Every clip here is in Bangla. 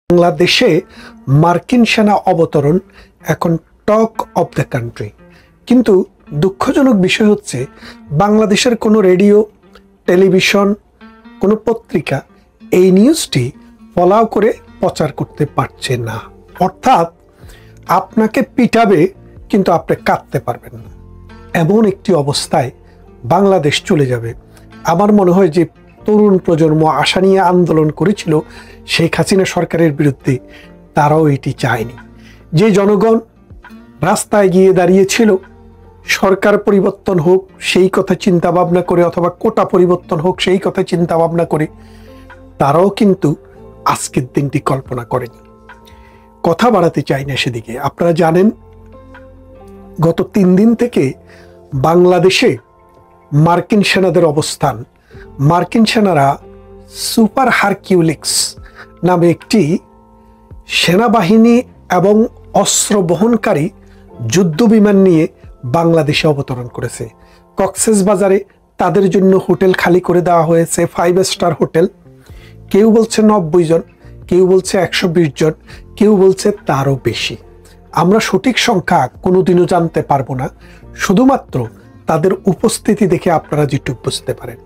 বাংলাদেশে মার্কিন সেনা অবতরণ এখন টক অফ দ্য কান্ট্রি। কিন্তু দুঃখজনক বিষয় হচ্ছে বাংলাদেশের কোনো রেডিও, টেলিভিশন, কোনো পত্রিকা এই নিউজটি ফলাও করে প্রচার করতে পারছে না। অর্থাৎ আপনাকে পিটাবে কিন্তু আপনি কাঁদতে পারবেন না, এমন একটি অবস্থায় বাংলাদেশ চলে যাবে। আমার মনে হয় যে তরুণ প্রজন্ম আশা নিয়ে আন্দোলন করেছিল শেখ হাসিনা সরকারের বিরুদ্ধে, তারাও এটি চায়নি। যে জনগণ রাস্তায় গিয়ে দাঁড়িয়েছিল সরকার পরিবর্তন হোক সেই কথা চিন্তা ভাবনা করে, অথবা কোটা পরিবর্তন হোক সেই কথা চিন্তা ভাবনা করে, তারাও কিন্তু আজকের দিনটি কল্পনা করেনি। কথা বাড়াতে চাই না সেদিকে। আপনারা জানেন গত 3 দিন থেকে বাংলাদেশে মার্কিন সেনাদের অবস্থান, মার্কিন সেনারা সুপার হারকিউলিক্স নামে একটি সেনাবাহিনী এবং অস্ত্র বহনকারী যুদ্ধ বিমান নিয়ে বাংলাদেশে অবতরণ করেছে। কক্সবাজারে তাদের জন্য হোটেল খালি করে দেওয়া হয়েছে, 5 স্টার হোটেল। কেউ বলছে 90 জন, কেউ বলছে 120 জন, কেউ বলছে তারও বেশি। আমরা সঠিক সংখ্যা কোনোদিনও জানতে পারবো না, শুধুমাত্র তাদের উপস্থিতি দেখে আপনারা যেটুকু বুঝতে পারেন।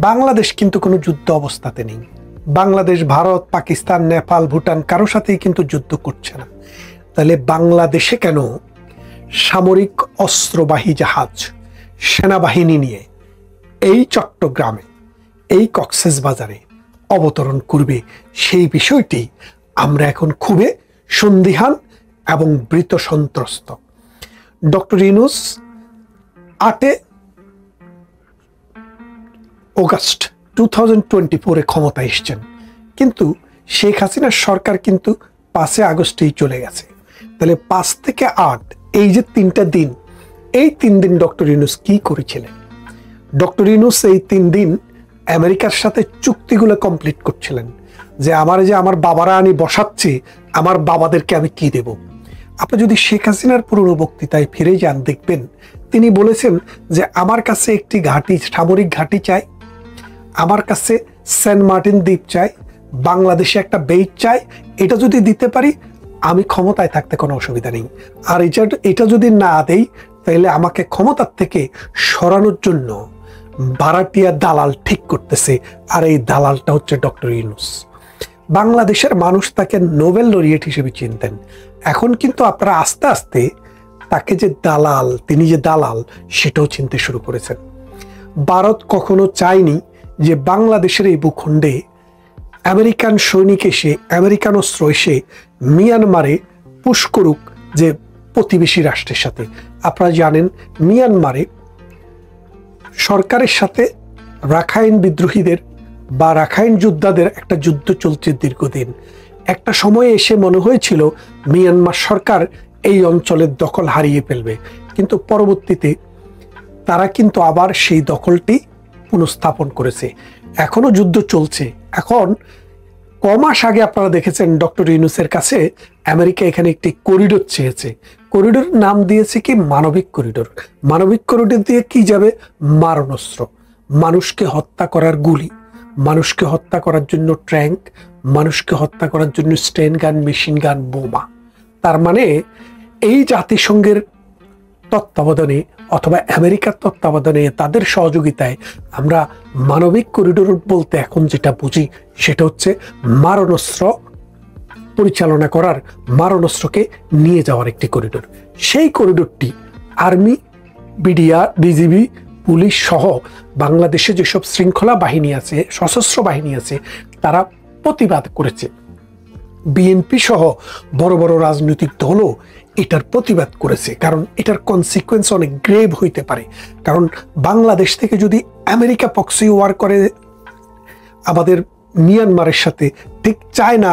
বাংলাদেশ কিন্তু কোনো যুদ্ধ অবস্থাতে নেই। বাংলাদেশ ভারত, পাকিস্তান, নেপাল, ভুটান কারো সাথেই কিন্তু যুদ্ধ করছে না। তাহলে বাংলাদেশে কেন সামরিক অস্ত্রবাহী জাহাজ, সেনাবাহিনী নিয়ে এই চট্টগ্রামে, এই কক্সবাজারে অবতরণ করবে, সেই বিষয়টি আমরা এখন খুবই সন্দিহান এবং ভীত সন্ত্রস্ত। ডক্টর ইউনূস 8 অগাস্ট 2024 ক্ষমতা এসছেন, কিন্তু শেখ হাসিনার সরকার কিন্তু 5 আগস্টেই চলে গেছে। তাহলে 5 থেকে 8 এই যে 3টা দিন, এই 3 দিন ডক্টর ইউনূস কি করেছিলেন? ডক্টর ইউনূস এই 3 দিন আমেরিকার সাথে চুক্তিগুলো কমপ্লিট করছিলেন, যে আমার বাবারা আনি বসাচ্ছে, আমার বাবাদেরকে আমি কি দেব। আপনি যদি শেখ হাসিনার পুরনো বক্তৃতায় ফিরে যান, দেখবেন তিনি বলেছেন যে আমার কাছে একটি ঘাঁটি, সামরিক ঘাঁটি চাই, আমার কাছে সেন্ট মার্টিন দ্বীপ চাই, বাংলাদেশে একটা বেইট চাই, এটা যদি দিতে পারি আমি ক্ষমতায় থাকতে কোনো অসুবিধা নেই। আর এটা যদি না দেই তাহলে আমাকে ক্ষমতার থেকে সরানোর জন্য ভাড়াটিয়া দালাল ঠিক করতেছে, আর এই দালালটা হচ্ছে ডক্টর ইউনূস। বাংলাদেশের মানুষ তাকে নোবেল লরিয়েট হিসেবে চিনতেন। এখন কিন্তু আপনারা আস্তে আস্তে তাকে যে দালাল, তিনি যে দালাল সেটাও চিনতে শুরু করেছেন। ভারত কখনো চায়নি যে বাংলাদেশের এই ভূখণ্ডে আমেরিকান সৈনিক এসে, আমেরিকান অস্ত্র এসে মিয়ানমারে পুশ করুক যে প্রতিবেশী রাষ্ট্রের সাথে। আপনারা জানেন মিয়ানমারে সরকারের সাথে রাখাইন বিদ্রোহীদের বা রাখাইন যোদ্ধাদের একটা যুদ্ধ চলছে দীর্ঘদিন। একটা সময়ে এসে মনে হয়েছিল মিয়ানমার সরকার এই অঞ্চলের দখল হারিয়ে ফেলবে, কিন্তু পরবর্তীতে তারা কিন্তু আবার সেই দখলটি পুনঃস্থাপন করেছে। এখনো যুদ্ধ চলছে। এখন কমাস আগে আপনারা দেখেছেন ডক্টর ইউনূসের কাছে আমেরিকা এখানে একটি করিডোর চেয়েছে। করিডোর নাম দিয়েছে কি মানবিক করিডোর। মানবিক করিডোর দিয়ে কি যাবে? মারণাস্ত্র, মানুষকে হত্যা করার গুলি, মানুষকে হত্যা করার জন্য ট্যাঙ্ক, মানুষকে হত্যা করার জন্য স্টেন গান, মেশিন গান, বোমা। তার মানে এই জাতিসংঘের তত্ত্বাবধানে অথবা আমেরিকার তত্ত্বাবধানে, তাদের সহযোগিতায় আমরা মানবিক করিডোর বলতে এখন যেটা বুঝি সেটা হচ্ছে মারণাস্ত্র পরিচালনা করার, মারণাস্ত্রকে নিয়ে যাওয়ার একটি করিডোর। সেই করিডোরটি আর্মি, বিডিআর, বিজিবি, পুলিশ সহ বাংলাদেশে যেসব শৃঙ্খলা বাহিনী আছে, সশস্ত্র বাহিনী আছে, তারা প্রতিবাদ করেছে। বিএনপি সহ বড় বড় রাজনৈতিক দলও এটার প্রতিবাদ করেছে, কারণ এটার কনসিকুয়েন্স অনেক গ্রেভ হইতে পারে। কারণ বাংলাদেশ থেকে যদি আমেরিকা প্রক্সি ওয়ার করে আমাদের মিয়ানমারের সাথে, ঠিক চায় না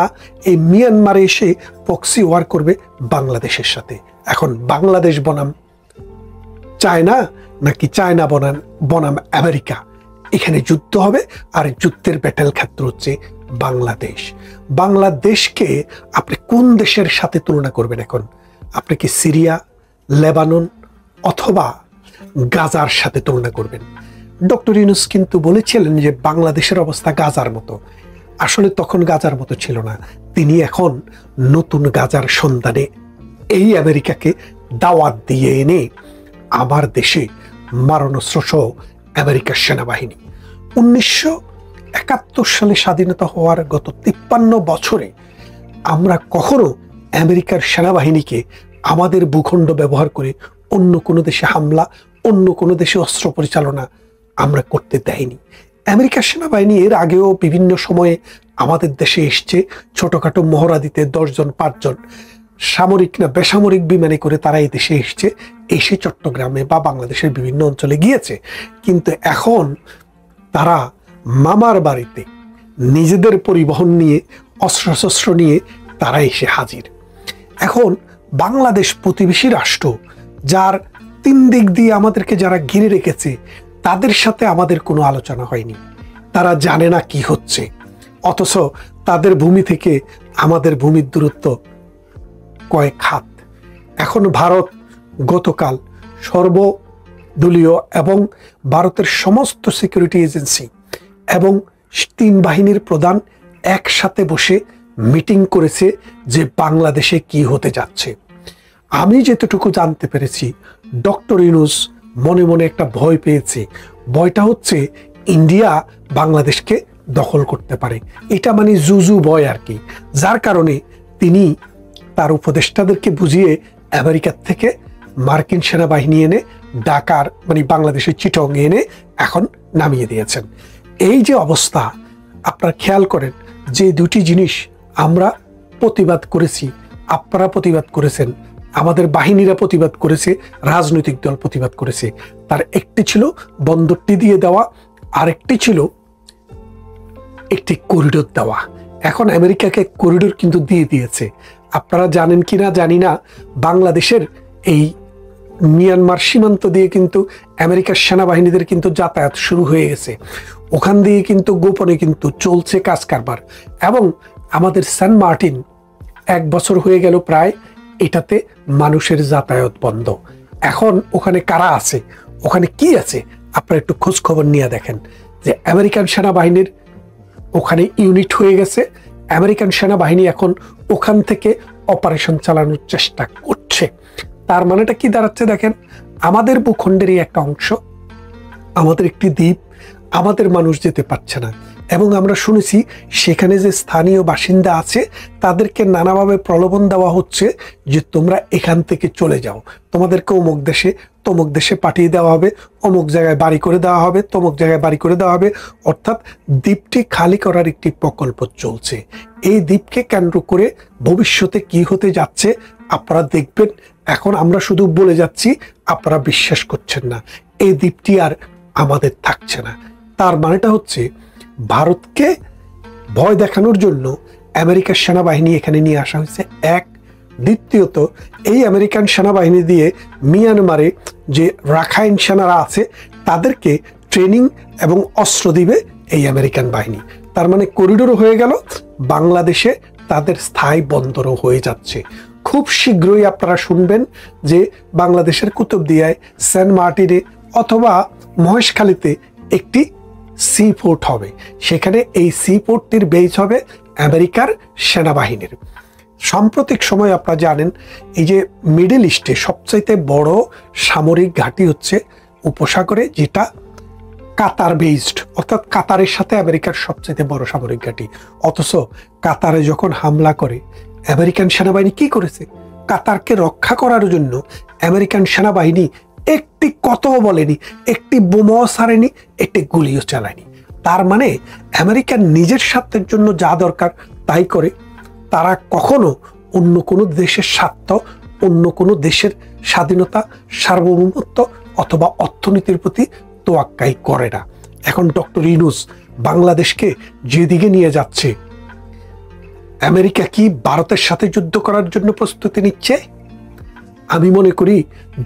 এই মিয়ানমারে এসে প্রক্সি ওয়ার করবে বাংলাদেশের সাথে। এখন বাংলাদেশ বনাম চায়না নাকি চায়না বনাম আমেরিকা, এখানে যুদ্ধ হবে। আর যুদ্ধের ব্যাটেল ক্ষেত্র হচ্ছে বাংলাদেশ। বাংলাদেশকে আপনি কোন দেশের সাথে তুলনা করবেন? এখন আপনি কি সিরিয়া, লেবানন অথবা গাজার সাথে তুলনা করবেন? ডক্টর ইউনূস কিন্তু বলেছিলেন যে বাংলাদেশের অবস্থা গাজার মতো। আসলে তখন গাজার মতো ছিল না। তিনি এখন নতুন গাজার সন্ধানে এই আমেরিকাকে দাওয়াত দিয়ে এনে আমার দেশে মারণাস্ত্র সহ আমেরিকার সেনাবাহিনী 1971 সালে স্বাধীনতা হওয়ার গত 53 বছরে আমরা কখনো আমেরিকার সেনাবাহিনীকে আমাদের ভূখণ্ড ব্যবহার করে অন্য কোনো দেশে হামলা, অন্য কোনো দেশে অস্ত্র পরিচালনা আমরা করতে দেয়নি। আমেরিকার সেনাবাহিনী এর আগেও বিভিন্ন সময়ে আমাদের দেশে এসছে ছোটখাটো মহড়া দিতে, 10 জন 5 জন সামরিক না বেসামরিক বিমানে করে তারা এই দেশে এসে চট্টগ্রামে বা বাংলাদেশের বিভিন্ন অঞ্চলে গিয়েছে। কিন্তু এখন তারা মামার বাড়িতে নিজেদের পরিবহন নিয়ে, অস্ত্রশস্ত্র নিয়ে তারা এসে হাজির। এখন বাংলাদেশ প্রতিবেশী রাষ্ট্র, যার 3 দিক দিয়ে আমাদেরকে যারা ঘিরে রেখেছে, তাদের সাথে আমাদের কোনো আলোচনা হয়নি। তারা জানে না কি হচ্ছে, অথচ তাদের ভূমি থেকে আমাদের ভূমির দূরত্ব কয়েক হাত। এখন ভারত গতকাল সর্বদলীয় এবং ভারতের সমস্ত সিকিউরিটি এজেন্সি এবং 3 বাহিনীর প্রধান একসাথে বসে মিটিং করেছে যে বাংলাদেশে কি হতে যাচ্ছে। আমি যেতটুকু জানতে পেরেছি, ডক্টর ইউনূস মনে মনে একটা ভয় পেয়েছে। ভয়টা হচ্ছে ইন্ডিয়া বাংলাদেশকে দখল করতে পারে, এটা মানে জুজু ভয় আর কি। যার কারণে তিনি তার উপদেষ্টাদেরকে বুঝিয়ে আমেরিকার থেকে মার্কিন সেনাবাহিনী এনে ঢাকার মানে বাংলাদেশের চিটং এনে এখন নামিয়ে দিয়েছেন। এই যে অবস্থা, আপনারা খেয়াল করেন যে দুটি জিনিস আমরা প্রতিবাদ করেছি, আপনারা প্রতিবাদ করেছেন, আমাদের বাহিনীরা প্রতিবাদ করেছে, রাজনৈতিক দল প্রতিবাদ করেছে। তার একটি ছিল বন্দরটি দিয়ে দেওয়া, আরেকটি ছিল একটি করিডোর দেওয়া। এখন আমেরিকাকে করিডোর কিন্তু দিয়ে দিয়েছে। আপনারা জানেন কিনা জানি না, বাংলাদেশের এই মিয়ানমার সীমান্ত দিয়ে কিন্তু আমেরিকার সেনাবাহিনীদের কিন্তু যাতায়াত শুরু হয়ে গেছে। ওখান দিয়ে কিন্তু গোপনে কিন্তু চলছে কাজ কারবার। এবং আমাদের সেন্ট মার্টিন 1 বছর হয়ে গেল প্রায়, এটাতে মানুষের যাতায়াত বন্ধ। এখন ওখানে কারা আছে, ওখানে কি আছে, আপনারা একটু খোঁজ খবর নিয়ে দেখেন যে আমেরিকান সেনাবাহিনীর ওখানে ইউনিট হয়ে গেছে। আমেরিকান সেনাবাহিনী এখন ওখান থেকে অপারেশন চালানোর চেষ্টা করছে। তার মানেটা কি দাঁড়াচ্ছে দেখেন, আমাদের ভূখণ্ডেরই একটা অংশ, আমাদের একটি দ্বীপ, আমাদের মানুষ যেতে পারছে না। এবং আমরা শুনেছি সেখানে যে স্থানীয় বাসিন্দা আছে তাদেরকে নানাভাবে প্রলোভন দেওয়া হচ্ছে যে তোমরা এখান থেকে চলে যাও, তোমাদেরকে অমুক দেশে তমুক দেশে পাঠিয়ে দেওয়া হবে, অমুক জায়গায় বাড়ি করে দেওয়া হবে, তমুক জায়গায় বাড়ি করে দেওয়া হবে। অর্থাৎ দ্বীপটি খালি করার একটি প্রকল্প চলছে। এই দ্বীপকে কেন্দ্র করে ভবিষ্যতে কি হতে যাচ্ছে আপনারা দেখবেন। এখন আমরা শুধু বলে যাচ্ছি, আপনারা বিশ্বাস করছেন না। এই দ্বীপটি আর আমাদের থাকছে না। তার মানেটা হচ্ছে ভারতকে ভয় দেখানোর জন্য আমেরিকার সেনাবাহিনী এখানে নিয়ে আসা হয়েছে, এক। দ্বিতীয়ত, এই আমেরিকান সেনাবাহিনী দিয়ে মিয়ানমারে যে রাখাইন সেনারা আছে তাদেরকে ট্রেনিং এবং অস্ত্র দিবে এই আমেরিকান বাহিনী। তার মানে করিডোর হয়ে গেল, বাংলাদেশে তাদের স্থায়ী বন্দরও হয়ে যাচ্ছে। খুব শীঘ্রই আপনারা শুনবেন যে বাংলাদেশের কুতুবদিয়ায়, সেন্ট মার্টিনে অথবা মহেশখালীতে একটি সি পোর্ট হবে। সেখানে এই সি পোর্টটির বেস হবে আমেরিকার সেনাবাহিনীর। সাম্প্রতিক সময় আপনারা জানেন এই যে মিডল ইস্টে সবচাইতে বড় সামরিক ঘাঁটি হচ্ছে উপসাগরে, যেটা কাতার বেসড, অর্থাৎ কাতারের সাথে আমেরিকার সবচাইতে বড় সামরিক ঘাঁটি। অথচ কাতারে যখন হামলা করে আমেরিকান সেনাবাহিনী কি করেছে, কাতারকে রক্ষা করার জন্য আমেরিকান সেনাবাহিনী একটি কথাও বলেনি, একটি বোমাও ছাড়েনি, একটি গুলিও চালায়নি। তার মানে আমেরিকার নিজের স্বার্থের জন্য যা দরকার তাই করে। তারা কখনো অন্য কোনো দেশের স্বার্থ, অন্য কোনো দেশের স্বাধীনতা, সার্বভৌমত্ব অথবা অর্থনীতির প্রতি তোয়াক্কাই করে না। এখন ডক্টর ইউনূস বাংলাদেশকে যেদিকে নিয়ে যাচ্ছে, আমেরিকা কি ভারতের সাথে যুদ্ধ করার জন্য প্রস্তুতি নিচ্ছে? আমি মনে করি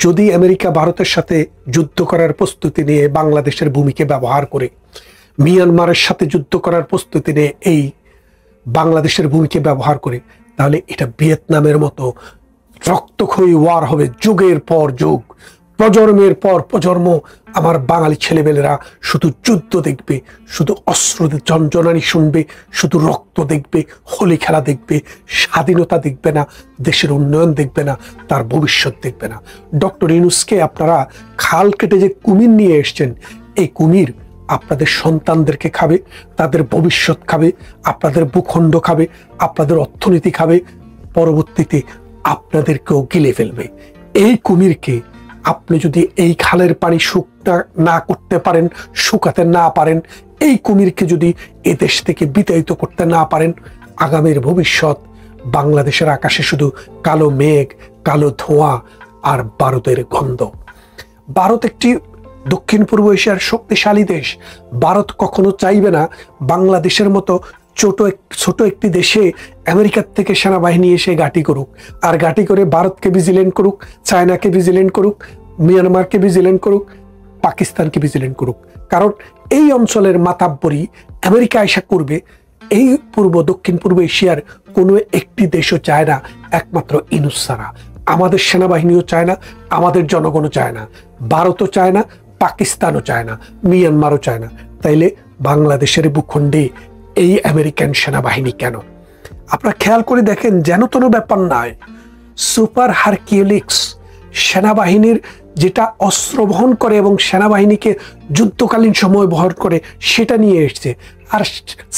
যদি আমেরিকা ভারতের সাথে যুদ্ধ করার প্রস্তুতি নিয়ে বাংলাদেশের ভূমিকে ব্যবহার করে, মিয়ানমারের সাথে যুদ্ধ করার প্রস্তুতি নিয়ে এই বাংলাদেশের ভূমিকে ব্যবহার করে, তাহলে এটা ভিয়েতনামের মতো রক্তক্ষয়ী ওয়ার হবে, যুগের পর যুগ। প্রজন্মের পর প্রজন্ম আমার বাঙালি ছেলেমেয়েরা শুধু যুদ্ধ দেখবে, শুধু অস্ত্র ঝনঝনানি শুনবে, শুধু রক্ত দেখবে, হোলি খেলা দেখবে, স্বাধীনতা দেখবে না, দেশের উন্নয়ন দেখবে না, তার ভবিষ্যৎ দেখবে না। ডক্টর ইউনূসকে আপনারা খাল কেটে যে কুমির নিয়ে এসছেন, এই কুমির আপনাদের সন্তানদেরকে খাবে, তাদের ভবিষ্যৎ খাবে, আপনাদের ভূখণ্ড খাবে, আপনাদের অর্থনীতি খাবে, পরবর্তীতে আপনাদেরকেও গিলে ফেলবে। এই কুমিরকে আপনি যদি এই খালের পানি না করতে পারেন, শুকাতে না পারেন, এই কুমিরকে যদি এ দেশ থেকে বিতাড়িত করতে না পারেন, আগামীর ভবিষ্যৎ বাংলাদেশের আকাশে শুধু কালো মেঘ, কালো ধোঁয়া আর বারুদের গন্ধ। ভারত একটি দক্ষিণ পূর্ব এশিয়ার শক্তিশালী দেশ। ভারত কখনো চাইবে না বাংলাদেশের মতো ছোট একটি দেশে আমেরিকার থেকে সেনাবাহিনী এসে ঘাঁটি করুক, আর ঘাঁটি করে ভারতকে ভিজিলেন্ট করুক, চায়নাকে ভিজিলেন্ট করুক, মিয়ানমারকে ভিজিলেন্ট করুক, পাকিস্তানকে ভিজিলেন্ট করুক। কারণ এই অঞ্চলের মাতাব্বরি আমেরিকা আশা করবে, এই দক্ষিণ পূর্ব এশিয়ার কোনো একটি দেশও চায় না একমাত্র ইউনূস ছাড়া। আমাদের সেনাবাহিনীও চায় না, আমাদের জনগণও চায় না, ভারতও চায় না, পাকিস্তানও চায় না, মিয়ানমারও চায় না। তাইলে বাংলাদেশের ভূখণ্ডে এই আমেরিকান সেনাবাহিনী কেন? আপনারা খেয়াল করে দেখেন, যেন তেন ব্যাপার নয়। সুপার হারকিউলিক্স সেনাবাহিনীর যেটা অস্ত্র বহন করে এবং সেনাবাহিনীকে যুদ্ধকালীন সময় বহন করে, সেটা নিয়ে এসছে। আর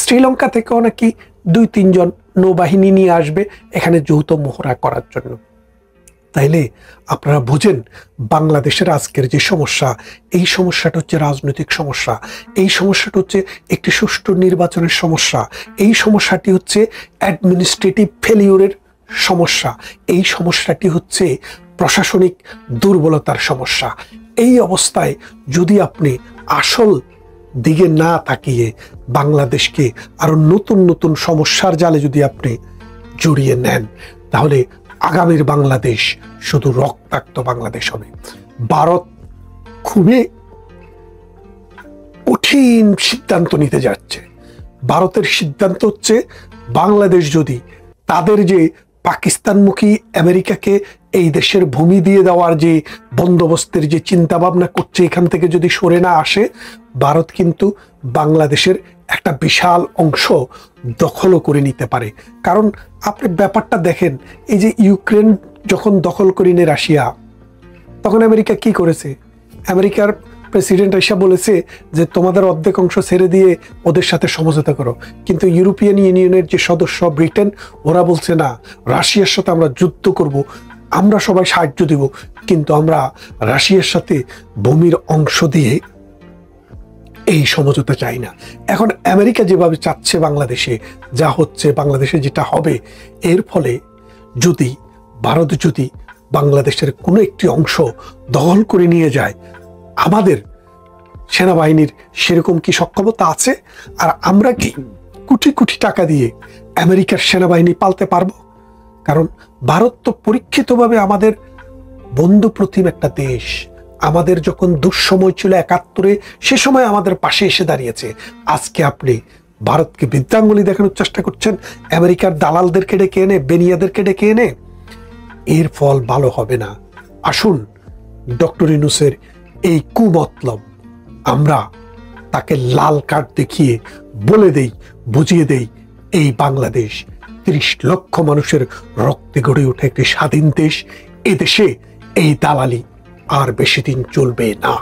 শ্রীলঙ্কা থেকেও নাকি 2-3 জন নৌবাহিনী নিয়ে আসবে এখানে যৌথ মহড়া করার জন্য। তাইলে আপনারা বুঝেন বাংলাদেশের আজকের যে সমস্যা, এই সমস্যাটা হচ্ছে রাজনৈতিক সমস্যা, এই সমস্যাটা হচ্ছে একটি সুষ্ঠু নির্বাচনের সমস্যা, এই সমস্যাটি হচ্ছে অ্যাডমিনিস্ট্রেটিভ ফেলিউরের সমস্যা, এই সমস্যাটি হচ্ছে প্রশাসনিক দুর্বলতার সমস্যা। এই অবস্থায় যদি আপনি আসল দিকে না তাকিয়ে বাংলাদেশকে আরো নতুন নতুন সমস্যার জালে যদি আপনি জড়িয়ে নেন, তাহলে আগামীর বাংলাদেশ শুধু রক্তাক্ত বাংলাদেশ হবে। ভারত খুবই কঠিন সিদ্ধান্ত নিতে যাচ্ছে। ভারতের সিদ্ধান্ত হচ্ছে, বাংলাদেশ যদি তাদের যে পাকিস্তানমুখী আমেরিকাকে এই দেশের ভূমি দিয়ে দেওয়ার যে বন্দোবস্তের যে চিন্তা ভাবনা করছে, এখান থেকে যদি সরে না আসে, ভারত কিন্তু বাংলাদেশের একটা বিশাল অংশ দখলও করে নিতে পারে। কারণ আপনি ব্যাপারটা দেখেন, এই যে ইউক্রেন যখন দখল করে নিয়ে রাশিয়া, তখন আমেরিকা কি করেছে? আমেরিকার প্রেসিডেন্ট এসে বলেছে যে তোমাদের অর্ধেক অংশ ছেড়ে দিয়ে ওদের সাথে সমঝোতা করো। কিন্তু ইউরোপিয়ান ইউনিয়নের যে সদস্য ব্রিটেন, ওরা বলছে না, রাশিয়ার সাথে আমরা যুদ্ধ করব, আমরা সবাই সাহায্য দিব, কিন্তু আমরা রাশিয়ার সাথে ভূমির অংশ দিয়ে এই সমঝোতা চাই না। এখন আমেরিকা যেভাবে চাচ্ছে বাংলাদেশে যা হচ্ছে, বাংলাদেশে যেটা হবে, এর ফলে যদি ভারত যদি বাংলাদেশের কোনো একটি অংশ দখল করে নিয়ে যায়, আমাদের সেনাবাহিনীর সেরকম কি সক্ষমতা আছে? আর আমরা কি কোটি কোটি টাকা দিয়ে আমেরিকার সেনাবাহিনী পালতে পারবো? কারণ ভারত তো পরীক্ষিতভাবে আমাদের বন্ধু প্রতিম একটা দেশ। আমাদের যখন দুঃসময় ছিল 71-এ, সে সময় আমাদের পাশে এসে দাঁড়িয়েছে। আজকে আপনি ভারতকে বৃদ্ধাঙ্গুলি দেখানোর চেষ্টা করছেন, আমেরিকার দালালদেরকে ডেকে এনে, বেনিয়াদেরকে ডেকে এনে। এর ফল ভালো হবে না। আসুন ডক্টর ইউনূসের এই কুমতলব আমরা তাকে লাল কার্ড দেখিয়ে বলে দেই, বুঝিয়ে দেই, এই বাংলাদেশ 30 লক্ষ মানুষের রক্তে গড়ে ওঠে একটি স্বাধীন দেশ। এ দেশে এই দালালি আর বেশি দিন চলবে না।